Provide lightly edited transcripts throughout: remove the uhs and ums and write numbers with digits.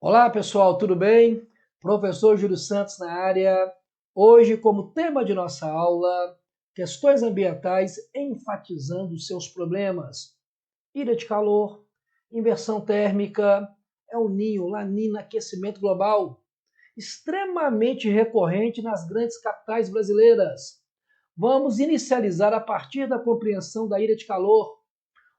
Olá pessoal, tudo bem? Professor Júlio Santos na área. Hoje, como tema de nossa aula, questões ambientais enfatizando seus problemas. Ilha de calor, inversão térmica, El Niño, Laninha, aquecimento global, extremamente recorrente nas grandes capitais brasileiras. Vamos inicializar a partir da compreensão da ilha de calor,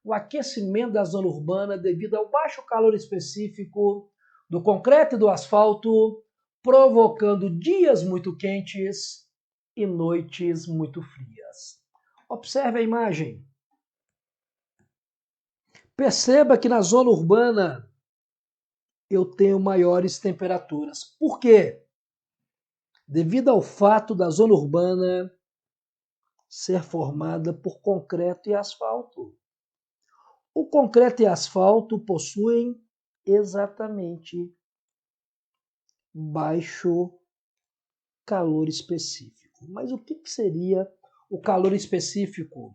o aquecimento da zona urbana devido ao baixo calor específico do concreto e do asfalto, provocando dias muito quentes e noites muito frias. Observe a imagem. Perceba que na zona urbana eu tenho maiores temperaturas. Por quê? Devido ao fato da zona urbana ser formada por concreto e asfalto. O concreto e asfalto possuem exatamente baixo calor específico. Mas o que seria o calor específico?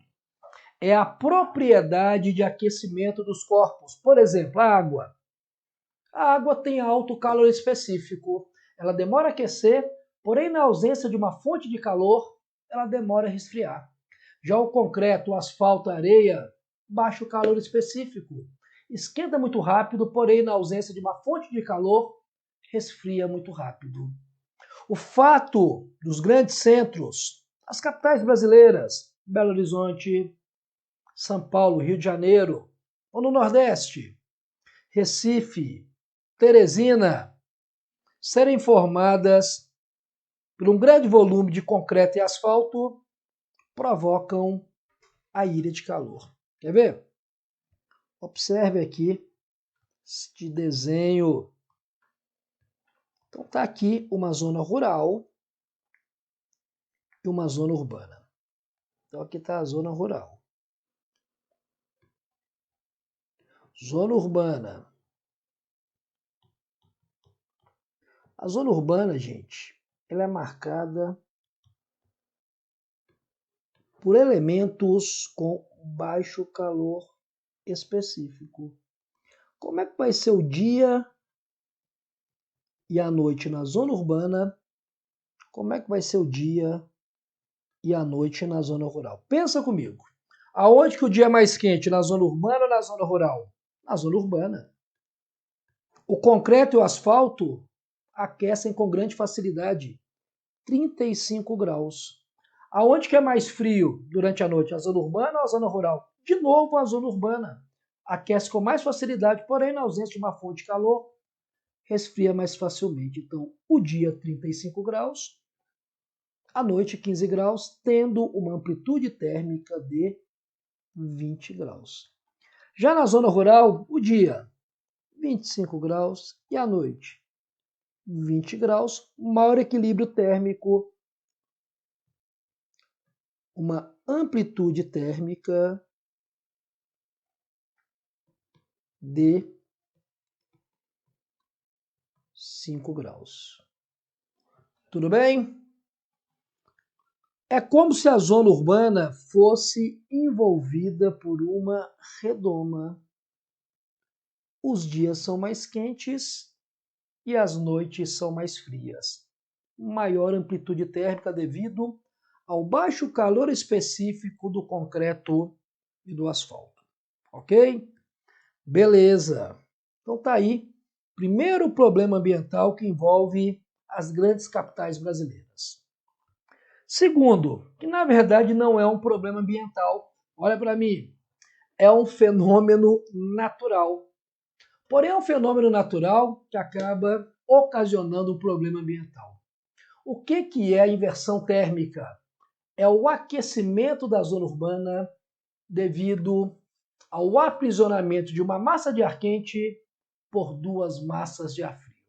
É a propriedade de aquecimento dos corpos. Por exemplo, a água. A água tem alto calor específico. Ela demora a aquecer, porém, na ausência de uma fonte de calor, ela demora a resfriar. Já o concreto, o asfalto, a areia, baixo calor específico. Esquenta muito rápido, porém, na ausência de uma fonte de calor, resfria muito rápido. O fato dos grandes centros, as capitais brasileiras, Belo Horizonte, São Paulo, Rio de Janeiro, ou no Nordeste, Recife, Teresina, serem formadas por um grande volume de concreto e asfalto, provocam a ilha de calor. Quer ver? Observe aqui este desenho. Então está aqui uma zona rural e uma zona urbana. Então aqui está a zona rural. Zona urbana. A zona urbana, gente, ela é marcada por elementos com baixo calor específico. Como é que vai ser o dia e a noite na zona urbana? Como é que vai ser o dia e a noite na zona rural? Pensa comigo. Aonde que o dia é mais quente? Na zona urbana ou na zona rural? Na zona urbana. O concreto e o asfalto aquecem com grande facilidade. 35 graus. Aonde que é mais frio durante a noite? A zona urbana ou a zona rural? De novo, a zona urbana. Aquece com mais facilidade, porém, na ausência de uma fonte de calor, resfria mais facilmente. Então, o dia 35 graus, a noite 15 graus, tendo uma amplitude térmica de 20 graus. Já na zona rural, o dia 25 graus e a noite 20 graus, maior equilíbrio térmico, uma amplitude térmica de 5 graus. Tudo bem? É como se a zona urbana fosse envolvida por uma redoma. Os dias são mais quentes e as noites são mais frias. Maior amplitude térmica devido ao baixo calor específico do concreto e do asfalto. Ok? Beleza. Então tá aí. Primeiro problema ambiental que envolve as grandes capitais brasileiras. Segundo, que na verdade não é um problema ambiental. Olha para mim. É um fenômeno natural. Porém, é um fenômeno natural que acaba ocasionando um problema ambiental. O que é a inversão térmica? É o aquecimento da zona urbana devido ao aprisionamento de uma massa de ar quente por duas massas de ar frio.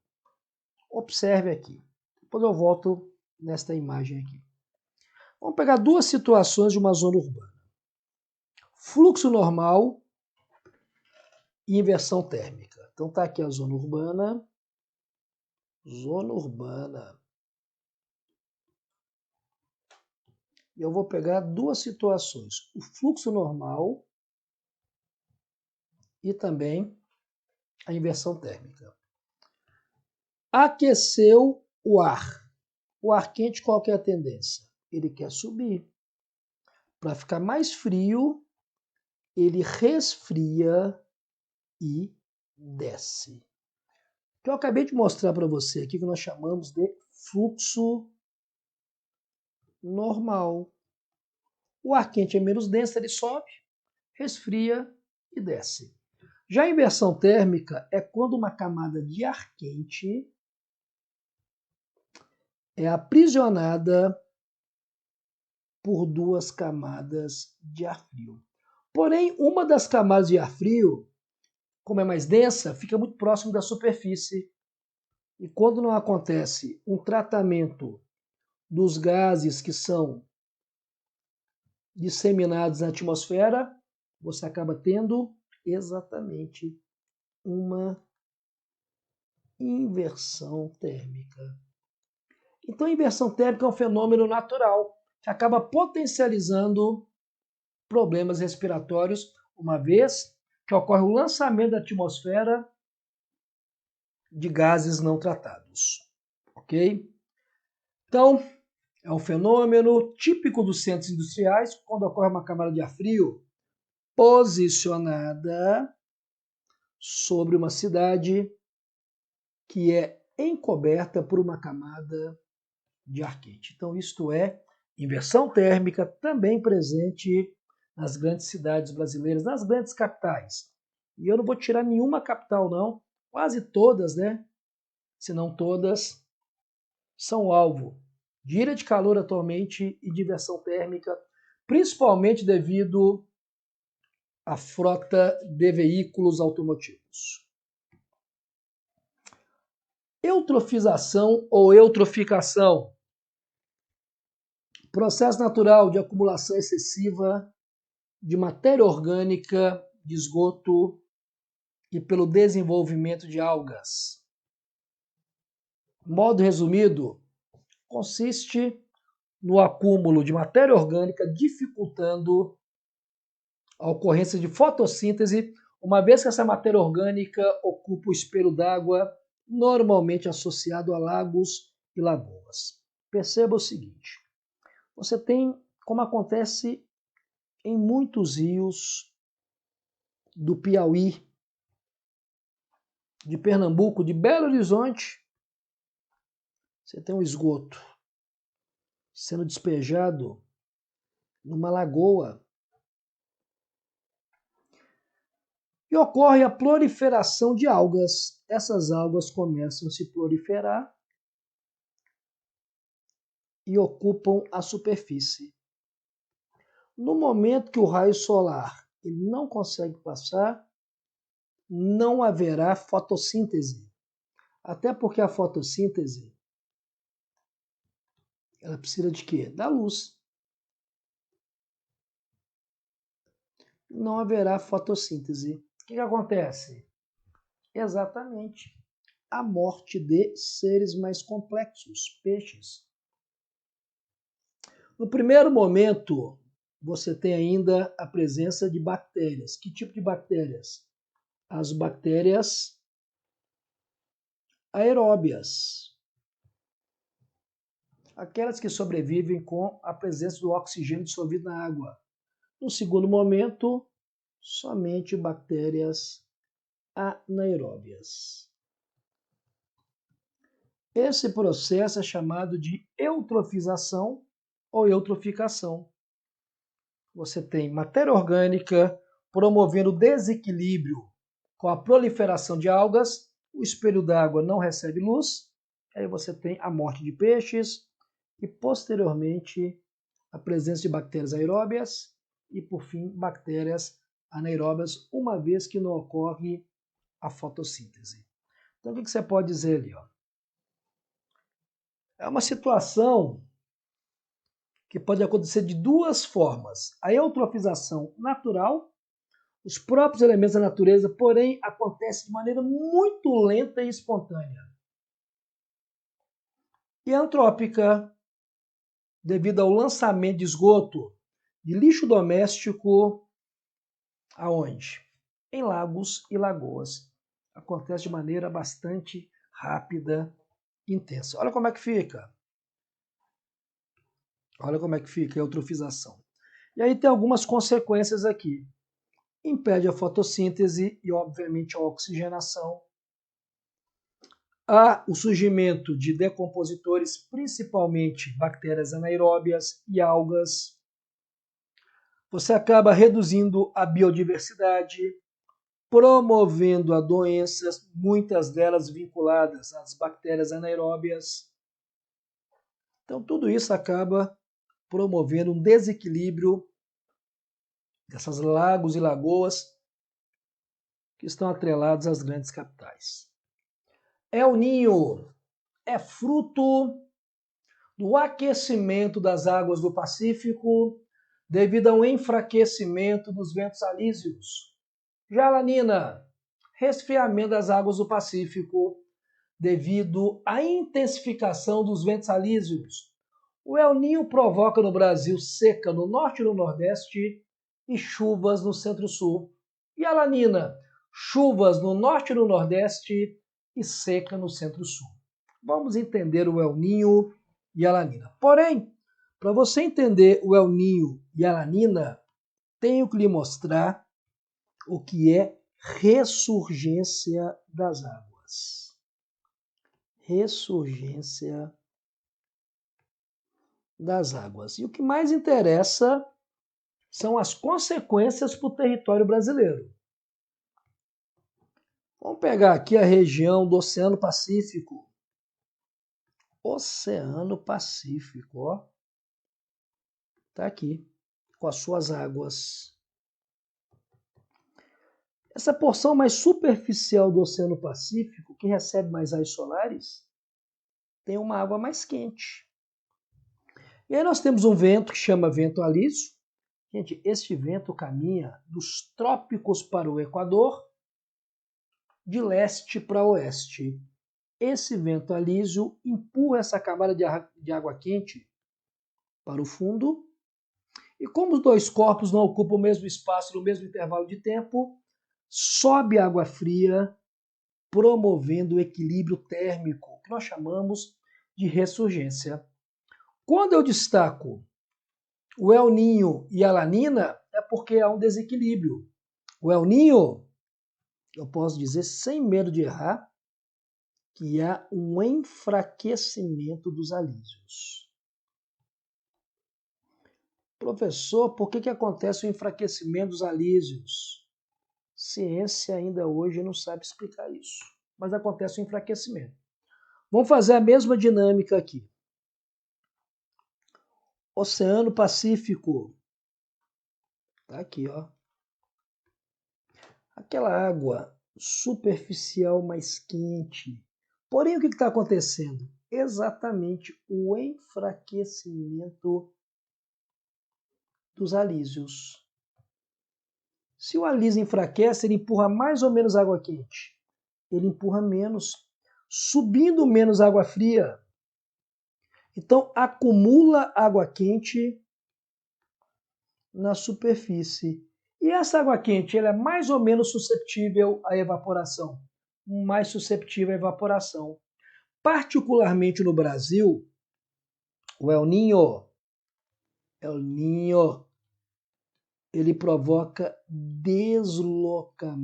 Observe aqui. Depois eu volto nesta imagem aqui. Vamos pegar duas situações de uma zona urbana. Fluxo normal e inversão térmica. Então está aqui a zona urbana. Zona urbana. E eu vou pegar duas situações. O fluxo normal e também a inversão térmica. aqueceu o ar. O ar quente, qual que é a tendência? Ele quer subir. Para ficar mais frio, ele resfria e desce. Que eu acabei de mostrar para você aqui, que nós chamamos de fluxo normal. O ar quente é menos denso, ele sobe, resfria e desce. Já a inversão térmica é quando uma camada de ar quente é aprisionada por duas camadas de ar frio. Porém, uma das camadas de ar frio, como é mais densa, fica muito próximo da superfície. E quando não acontece um tratamento dos gases que são disseminados na atmosfera, você acaba tendo exatamente uma inversão térmica. Então, a inversão térmica é um fenômeno natural que acaba potencializando problemas respiratórios, uma vez que ocorre o lançamento da atmosfera de gases não tratados. Ok? Então, é um fenômeno típico dos centros industriais, quando ocorre uma camada de ar frio posicionada sobre uma cidade que é encoberta por uma camada de ar quente. Então, isto é inversão térmica, também presente nas grandes cidades brasileiras, nas grandes capitais. E eu não vou tirar nenhuma capital, não. Quase todas, né? Se não todas, são alvo de ilha de calor atualmente e de inversão térmica, principalmente devido à frota de veículos automotivos. Eutrofização ou eutroficação. Processo natural de acumulação excessiva de matéria orgânica, de esgoto e pelo desenvolvimento de algas. Modo resumido, consiste no acúmulo de matéria orgânica, dificultando a ocorrência de fotossíntese, uma vez que essa matéria orgânica ocupa o espelho d'água, normalmente associado a lagos e lagoas. Perceba o seguinte, você tem, como acontece em muitos rios do Piauí, de Pernambuco, de Belo Horizonte, você tem um esgoto sendo despejado numa lagoa e ocorre a proliferação de algas. Essas algas começam a se proliferar e ocupam a superfície. No momento que o raio solar ele não consegue passar, não haverá fotossíntese. Até porque a fotossíntese ela precisa de quê? Da luz. Não haverá fotossíntese. O que acontece? Exatamente a morte de seres mais complexos, peixes. No primeiro momento, você tem ainda a presença de bactérias. Que tipo de bactérias? As bactérias aeróbias. Aquelas que sobrevivem com a presença do oxigênio dissolvido na água. No segundo momento, somente bactérias anaeróbias. Esse processo é chamado de eutrofização ou eutroficação. Você tem matéria orgânica promovendo desequilíbrio com a proliferação de algas, o espelho d'água não recebe luz, aí você tem a morte de peixes e, posteriormente, a presença de bactérias aeróbias e, por fim, bactérias anaeróbias, uma vez que não ocorre a fotossíntese. Então, o que você pode dizer ali? É uma situação que pode acontecer de duas formas. A eutrofização natural, os próprios elementos da natureza, porém, acontece de maneira muito lenta e espontânea. E a antrópica, devido ao lançamento de esgoto de lixo doméstico, aonde? Em lagos e lagoas. Acontece de maneira bastante rápida intensa. Olha como é que fica. Olha como é que fica a eutrofização. E aí tem algumas consequências aqui. Impede a fotossíntese e, obviamente, a oxigenação. Há o surgimento de decompositores, principalmente bactérias anaeróbias e algas. Você acaba reduzindo a biodiversidade, promovendo a doenças, muitas delas vinculadas às bactérias anaeróbias. Então, tudo isso acaba promovendo um desequilíbrio dessas lagos e lagoas que estão atrelados às grandes capitais. El Niño é fruto do aquecimento das águas do Pacífico devido a um enfraquecimento dos ventos alísios. Já a La Nina, resfriamento das águas do Pacífico devido à intensificação dos ventos alísios. O El Niño provoca no Brasil seca no norte e no nordeste e chuvas no centro-sul. E a La Nina, chuvas no norte e no nordeste e seca no centro-sul. Vamos entender o El Niño e a La Nina. Porém, para você entender o El Niño e a La Nina, tenho que lhe mostrar o que é ressurgência das águas. Ressurgência das águas. E o que mais interessa são as consequências para o território brasileiro. Vamos pegar aqui a região do Oceano Pacífico. Oceano Pacífico, ó. Tá aqui, com as suas águas. Essa porção mais superficial do Oceano Pacífico, que recebe mais raios solares, tem uma água mais quente. E aí nós temos um vento que chama vento alísio. Gente, este vento caminha dos trópicos para o Equador, de leste para oeste. Esse vento alísio empurra essa camada de água quente para o fundo. E como os dois corpos não ocupam o mesmo espaço no mesmo intervalo de tempo, sobe água fria, promovendo o equilíbrio térmico, que nós chamamos de ressurgência. Quando eu destaco o El Niño e a La Nina, é porque há um desequilíbrio. O El Niño, eu posso dizer sem medo de errar, que há um enfraquecimento dos alísios. Professor, por que acontece o enfraquecimento dos alísios? Ciência ainda hoje não sabe explicar isso, mas acontece o enfraquecimento. Vamos fazer a mesma dinâmica aqui. Oceano Pacífico. Tá aqui, ó. Aquela água superficial mais quente. Porém, o que está acontecendo? Exatamente o enfraquecimento dos alísios. Se o alísio enfraquece, ele empurra mais ou menos água quente. Ele empurra menos, subindo menos água fria. Então, acumula água quente na superfície. E essa água quente ela é mais ou menos suscetível à evaporação. Mais suscetível à evaporação. Particularmente no Brasil, o El Niño, ele provoca deslocamento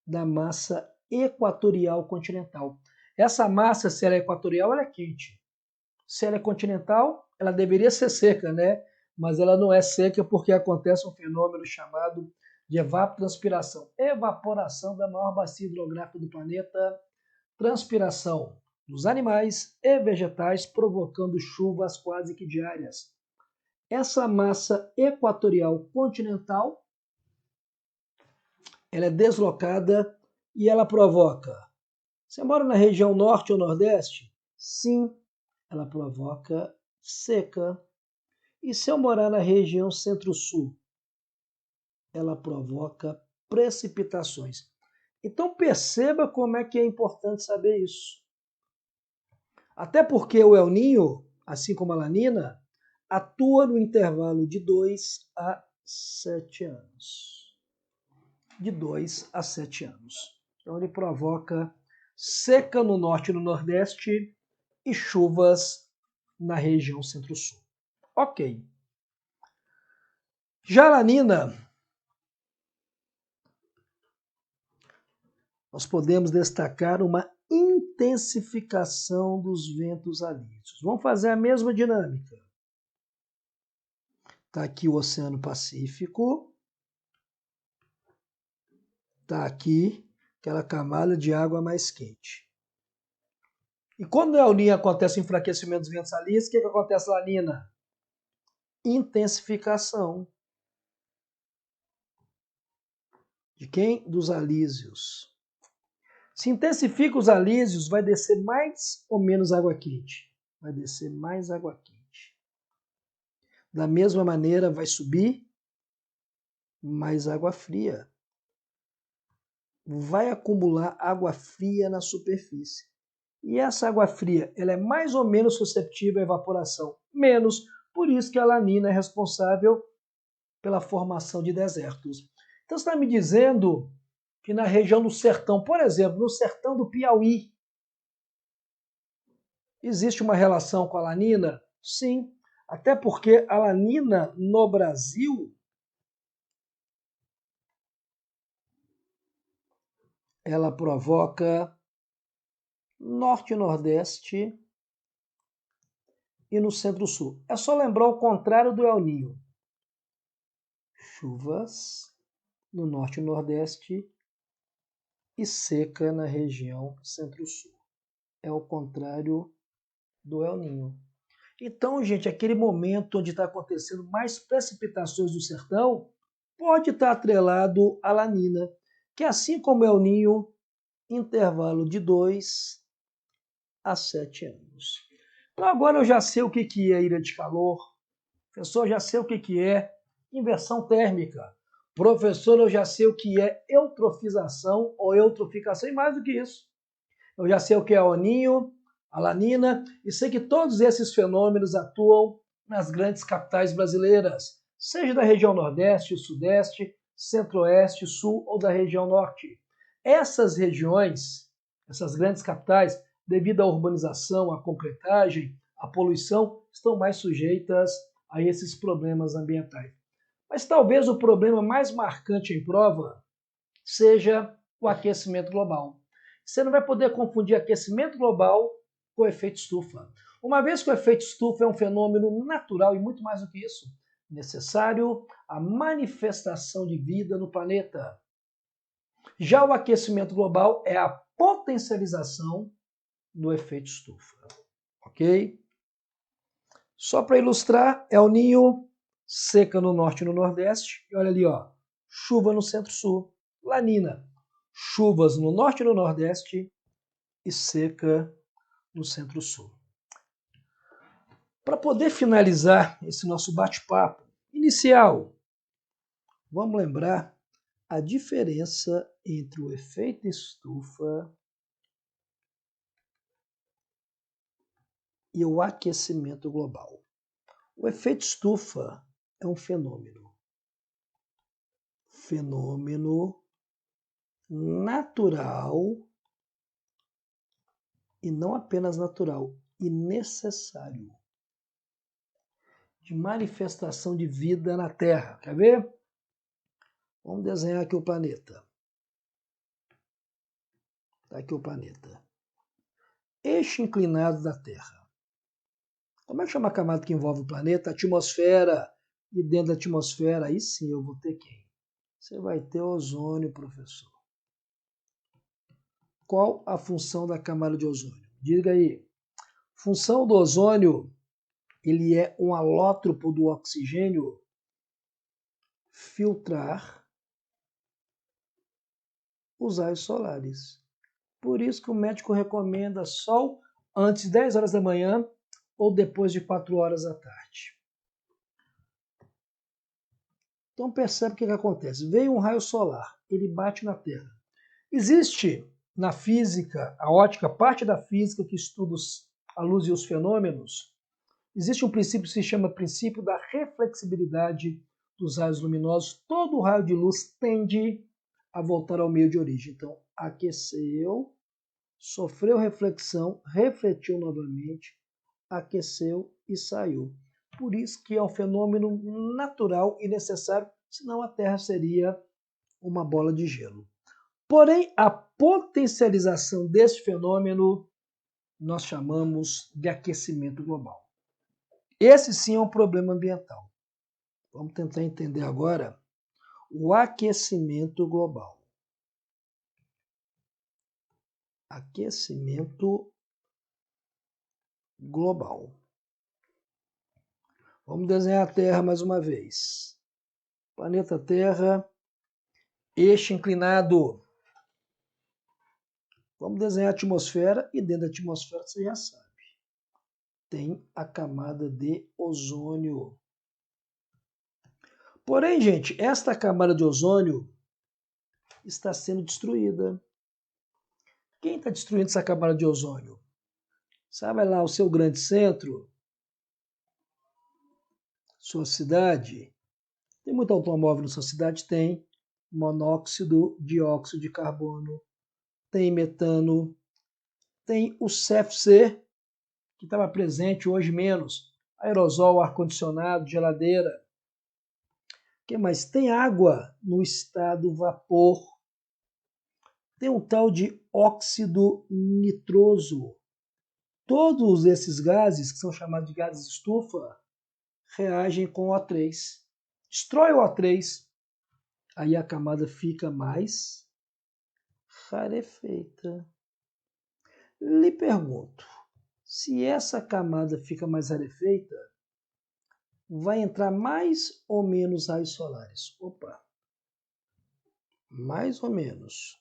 da massa equatorial continental. Essa massa, se ela é equatorial, ela é quente. Se ela é continental, ela deveria ser seca, né? Mas ela não é seca porque acontece um fenômeno chamado de evapotranspiração. Evaporação da maior bacia hidrográfica do planeta, transpiração dos animais e vegetais, provocando chuvas quase que diárias. Essa massa equatorial continental, ela é deslocada e ela provoca. Você mora na região norte ou nordeste? Sim, ela provoca seca. E se eu morar na região centro-sul? Ela provoca precipitações. Então perceba como é que é importante saber isso. Até porque o El Niño, assim como a La Nina, atua no intervalo de 2 a 7 anos. De 2 a 7 anos. Então ele provoca seca no norte e no nordeste e chuvas na região centro-sul. Ok. Já a lanina, nós podemos destacar uma intensificação dos ventos alísios. Vamos fazer a mesma dinâmica. Está aqui o Oceano Pacífico. Está aqui aquela camada de água mais quente. E quando no El Niño acontece o enfraquecimento dos ventos alísios, o que acontece na Lanina? Intensificação. De quem? Dos alísios. Se intensifica os alísios, vai descer mais ou menos água quente? Vai descer mais água quente. Da mesma maneira, vai subir mais água fria. Vai acumular água fria na superfície. E essa água fria, ela é mais ou menos suscetível à evaporação. Menos, por isso que a lanina é responsável pela formação de desertos. Então você está me dizendo que na região do sertão, por exemplo, no sertão do Piauí, existe uma relação com a lanina? Sim, até porque a lanina no Brasil, ela provoca norte e nordeste e no centro-sul. É só lembrar o contrário do El Niño. Chuvas no norte e nordeste e seca na região centro-sul. É o contrário do El Niño. Então, gente, aquele momento onde está acontecendo mais precipitações no sertão pode estar atrelado à lanina, que assim como El Niño, intervalo de 2 a 7 anos. Então agora eu já sei o que é ilha de calor. Professor, eu já sei o que é inversão térmica. Professor, eu já sei o que é eutrofização ou eutroficação e mais do que isso. Eu já sei o que é o ninho, a lanina e sei que todos esses fenômenos atuam nas grandes capitais brasileiras, seja da região Nordeste, Sudeste, Centro-Oeste, Sul ou da região Norte. Essas regiões, essas grandes capitais, devido à urbanização, à concretagem, à poluição, estão mais sujeitas a esses problemas ambientais. Mas talvez o problema mais marcante em prova seja o aquecimento global. Você não vai poder confundir aquecimento global com o efeito estufa. Uma vez que o efeito estufa é um fenômeno natural e muito mais do que isso, necessário à manifestação de vida no planeta. Já o aquecimento global é a potencialização do efeito estufa. Ok? Só para ilustrar, El Niño, seca no norte e no nordeste. E olha ali, ó, chuva no centro-sul. Lanina, chuvas no norte e no nordeste e seca no centro-sul. Para poder finalizar esse nosso bate-papo inicial, vamos lembrar a diferença entre o efeito estufa e o aquecimento global. O efeito estufa é um fenômeno natural e não apenas natural, e necessário de manifestação de vida na Terra. Quer ver? Vamos desenhar aqui o planeta. Está aqui o planeta. Eixo inclinado da Terra. Como é que chama a camada que envolve o planeta? A atmosfera. E dentro da atmosfera, aí sim eu vou ter quem? Você vai ter ozônio, professor. Qual a função da camada de ozônio? Diga aí. Função do ozônio, ele é um alótropo do oxigênio, filtrar os raios solares. Por isso que o médico recomenda sol antes de 10 horas da manhã ou depois de 4 horas da tarde. Então percebe o que acontece. Veio um raio solar, ele bate na Terra. Existe na física, a ótica, parte da física que estuda a luz e os fenômenos, existe um princípio que se chama princípio da reflexibilidade dos raios luminosos. Todo raio de luz tende a voltar ao meio de origem. Então, aqueceu, sofreu reflexão, refletiu novamente, aqueceu e saiu. Por isso que é um fenômeno natural e necessário, senão a Terra seria uma bola de gelo. Porém, a potencialização desse fenômeno nós chamamos de aquecimento global. Esse sim é um problema ambiental. Vamos tentar entender agora o aquecimento global. Aquecimento global. Vamos desenhar a Terra mais uma vez. Planeta Terra, eixo inclinado. Vamos desenhar a atmosfera e dentro da atmosfera você já sabe. Tem a camada de ozônio. Porém, gente, esta camada de ozônio está sendo destruída. Quem está destruindo essa camada de ozônio? Sabe lá o seu grande centro? Sua cidade? Tem muito automóvel na sua cidade? Tem. Monóxido, dióxido de carbono, tem metano, tem o CFC, que estava presente hoje menos, aerosol, ar-condicionado, geladeira. O que mais? Tem água no estado vapor. Tem um tal de óxido nitroso. Todos esses gases, que são chamados de gases estufa, reagem com o O3. Destrói o O3, aí a camada fica mais rarefeita. Lhe pergunto, se essa camada fica mais rarefeita, vai entrar mais ou menos raios solares? Opa, mais ou menos.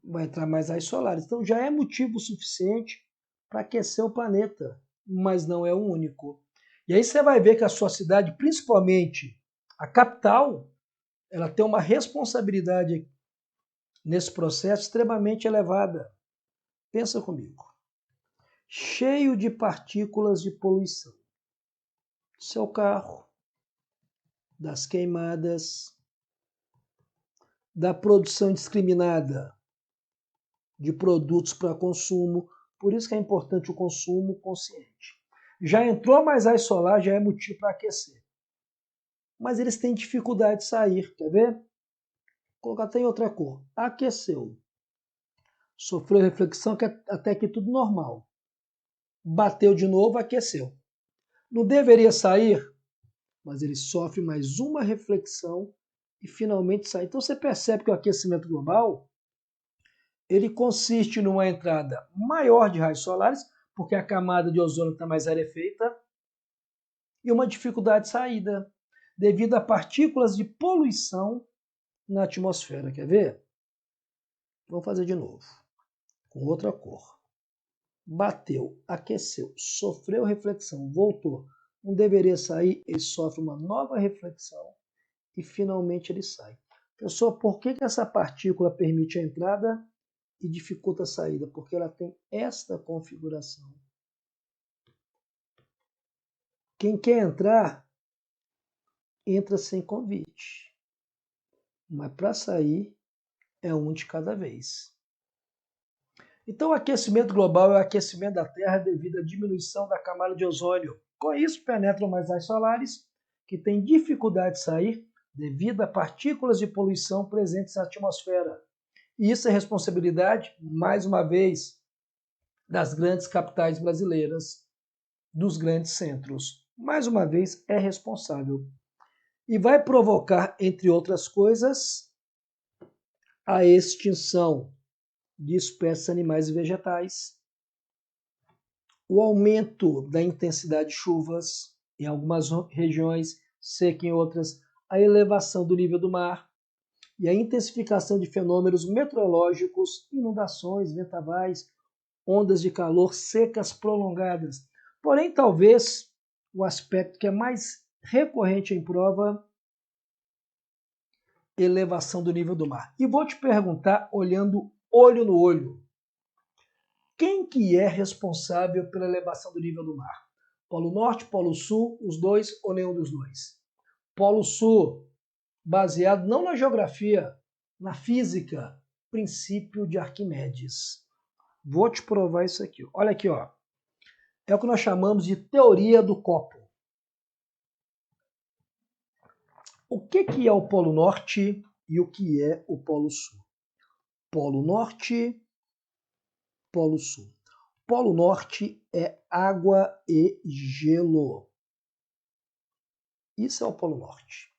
Vai entrar mais raios solares. Então já é motivo suficiente para aquecer o planeta, mas não é o único. E aí você vai ver que a sua cidade, principalmente a capital, ela tem uma responsabilidade nesse processo extremamente elevada. Pensa comigo. Cheio de partículas de poluição. Seu carro, das queimadas, da produção indiscriminada de produtos para consumo. Por isso que é importante o consumo consciente. Já entrou mais raios solar, já é motivo para aquecer. Mas eles têm dificuldade de sair, quer ver? Vou colocar até em outra cor. Aqueceu. Sofreu reflexão, que até que tudo normal. Bateu de novo, aqueceu. Não deveria sair, mas ele sofre mais uma reflexão e finalmente sai. Então você percebe que o aquecimento global ele consiste numa entrada maior de raios solares, porque a camada de ozônio está mais rarefeita, e uma dificuldade de saída, devido a partículas de poluição na atmosfera. Quer ver? Vamos fazer de novo, com outra cor. Bateu, aqueceu, sofreu reflexão, voltou. Não deveria sair, ele sofre uma nova reflexão e finalmente ele sai. Pessoal, por que essa partícula permite a entrada e dificulta a saída? Porque ela tem esta configuração. Quem quer entrar, entra sem convite. Mas para sair, é um de cada vez. Então, o aquecimento global é o aquecimento da Terra devido à diminuição da camada de ozônio. Com isso, penetram mais raios solares, que têm dificuldade de sair devido a partículas de poluição presentes na atmosfera. E isso é responsabilidade, mais uma vez, das grandes capitais brasileiras, dos grandes centros. Mais uma vez, é responsável. E vai provocar, entre outras coisas, a extinção de espécies animais e vegetais, o aumento da intensidade de chuvas em algumas regiões, seca em outras, a elevação do nível do mar e a intensificação de fenômenos meteorológicos, inundações, vendavais, ondas de calor, secas prolongadas. Porém, talvez o aspecto que é mais recorrente em prova, elevação do nível do mar. E vou te perguntar, olhando olho no olho, quem que é responsável pela elevação do nível do mar? Polo Norte, Polo Sul, os dois ou nenhum dos dois? Polo Sul, baseado não na geografia, na física, princípio de Arquimedes. Vou te provar isso aqui. Olha aqui, ó. É o que nós chamamos de teoria do copo. O que é o Polo Norte e o que é o Polo Sul? Polo Norte, Polo Sul. Polo Norte é água e gelo. Isso é o Polo Norte.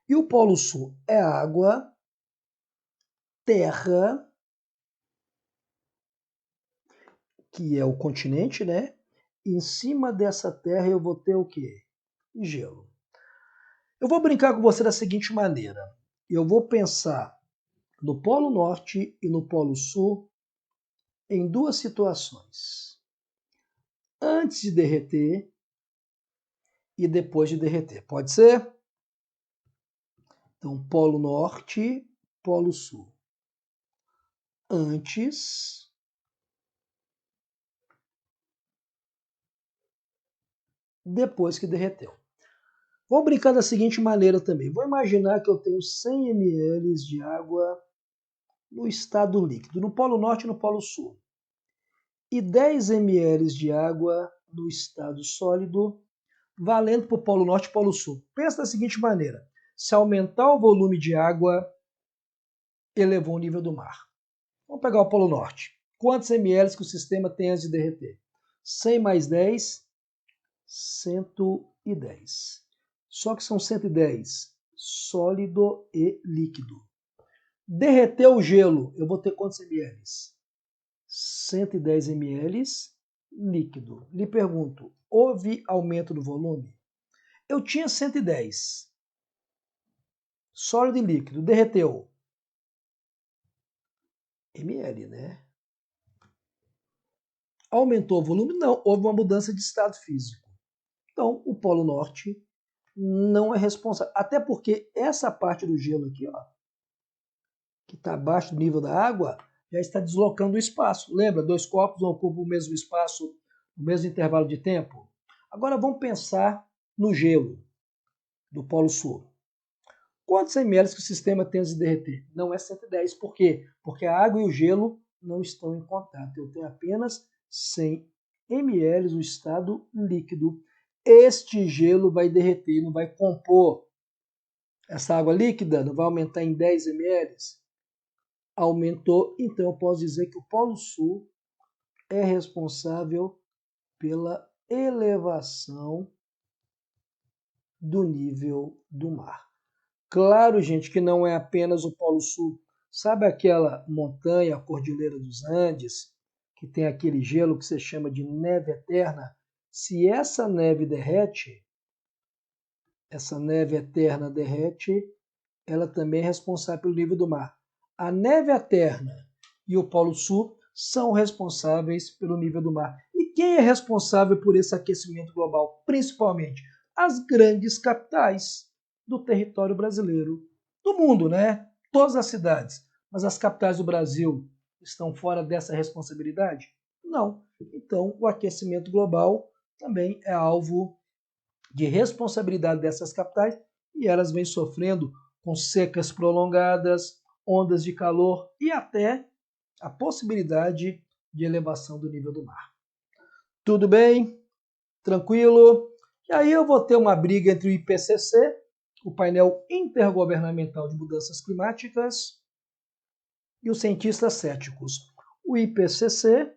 E o Polo Sul é água, terra, que é o continente, né? Em cima dessa terra eu vou ter o quê? Gelo. Eu vou brincar com você da seguinte maneira. Eu vou pensar no Polo Norte e no Polo Sul em duas situações. Antes de derreter e depois de derreter. Pode ser? Então, Polo Norte, Polo Sul. Antes depois que derreteu. Vou brincar da seguinte maneira também. Vou imaginar que eu tenho 100 ml de água no estado líquido, no Polo Norte e no Polo Sul, e 10 ml de água no estado sólido, valendo para o Polo Norte e Polo Sul. Pensa da seguinte maneira. Se aumentar o volume de água, elevou o nível do mar. Vamos pegar o Polo Norte. Quantos ml que o sistema tem antes de derreter? 100 mais 10, 110. Só que são 110 sólido e líquido. Derreteu o gelo, eu vou ter quantos ml? 110 ml líquido. Lhe pergunto, houve aumento do volume? Eu tinha 110 sólido e líquido, derreteu. ml, né? Aumentou o volume? Não, houve uma mudança de estado físico. Então, o Polo Norte não é responsável. Até porque essa parte do gelo aqui, ó, que está abaixo do nível da água, já está deslocando o espaço. Lembra? Dois corpos ocupam o mesmo espaço, o mesmo intervalo de tempo. Agora vamos pensar no gelo do Polo Sul. Quantos ml que o sistema tem antes de derreter? Não é 110. Por quê? Porque a água e o gelo não estão em contato. Eu tenho apenas 100 ml no estado líquido. Este gelo vai derreter, não vai compor essa água líquida, não vai aumentar em 10 ml. Aumentou, então eu posso dizer que o Polo Sul é responsável pela elevação do nível do mar. Claro, gente, que não é apenas o Polo Sul. Sabe aquela montanha, a Cordilheira dos Andes, que tem aquele gelo que se chama de neve eterna? Se essa neve derrete, essa neve eterna derrete, ela também é responsável pelo nível do mar. A neve eterna e o Polo Sul são responsáveis pelo nível do mar. E quem é responsável por esse aquecimento global? Principalmente as grandes capitais do território brasileiro, do mundo, né? Todas as cidades. Mas as capitais do Brasil estão fora dessa responsabilidade? Não. Então, o aquecimento global também é alvo de responsabilidade dessas capitais e elas vêm sofrendo com secas prolongadas, ondas de calor e até a possibilidade de elevação do nível do mar. Tudo bem? Tranquilo? E aí eu vou ter uma briga entre o IPCC, o painel intergovernamental de mudanças climáticas, e os cientistas céticos. O IPCC,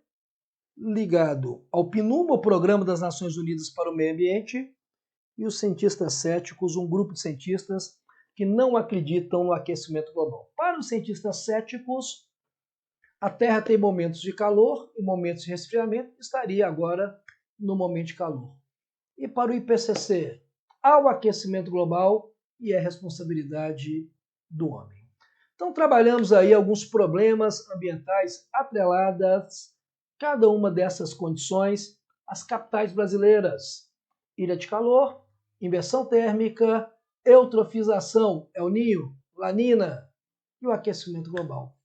ligado ao PNUMA, o Programa das Nações Unidas para o Meio Ambiente, e os cientistas céticos, um grupo de cientistas que não acreditam no aquecimento global. Para os cientistas céticos, a Terra tem momentos de calor e momentos de resfriamento, estaria agora no momento de calor. E para o IPCC, há o aquecimento global e é responsabilidade do homem. Então trabalhamos aí alguns problemas ambientais atreladas, cada uma dessas condições, às capitais brasileiras. Ilha de calor, inversão térmica, eutrofização, El Niño, Lanina e o aquecimento global.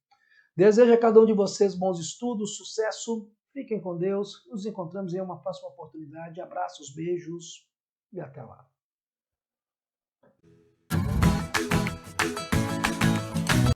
Desejo a cada um de vocês bons estudos, sucesso, fiquem com Deus, nos encontramos em uma próxima oportunidade. Abraços, beijos e até lá.